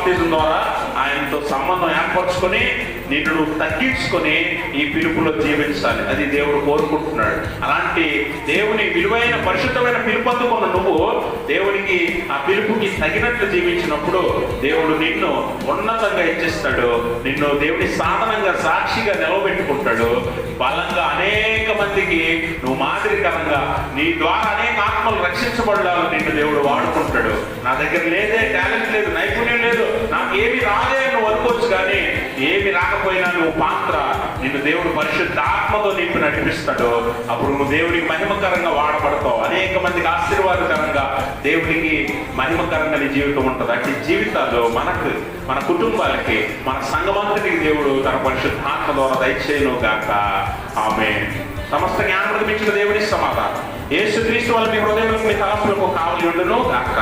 బాప్తిజం ద్వారా ఆయనతో సంబంధం ఏర్పరచుకొని నిన్ను నువ్వు తగ్గించుకొని ఈ పిలుపులో జీవించాలి. అది దేవుడు కోరుకుంటున్నాడు. అలాంటి దేవుని విలువైన పరిశుద్ధమైన పిలుపు అందుకున్న నువ్వు దేవునికి ఆ పిలుపుకి తగినట్లు జీవించినప్పుడు దేవుడు నిన్ను ఉన్నతంగా ఇచ్చిస్తాడు. నిన్ను దేవుని సాధనంగా సాక్షిగా నిలవబెట్టుకుంటాడు. బలంగా అనేక మందికి నువ్వు మాదిరికరంగా నీ ద్వారా అనేక ఆత్మలు రక్షించబడాలి. నిన్ను దేవుడు వాడుకుంటాడు. నా దగ్గర లేదే, టాలెంట్ లేదు, నైపుణ్యం లేదు, నాకు ఏమి రాదే నువ్వు అనుకోవచ్చు. కానీ ఏమి రాకపోయినా నువ్వు పాత్ర, నిన్ను దేవుడు పరిశుద్ధ ఆత్మతో నింపి నడిపిస్తాడు. అప్పుడు నువ్వు దేవుడికి మహిమకరంగా వాడబడతావు. అనేక మందికి ఆశీర్వాదకరంగా, దేవుడికి మహిమకరంగా నీ జీవితం ఉంటుంది. అట్టి జీవితాల్లో మనకు, మన కుటుంబాలకి, మన సంఘమంతటికి దేవుడు తన పరిశుద్ధ ఆత్మ ద్వారా దయచేయను గాక. ఆమేన్. సమస్త జ్ఞానం మించిన దేవుని సమాధానం యేసుక్రీస్తు వల్ల మీ హృదయంలో మీ తలపులకు కావలి ఉండును గాక.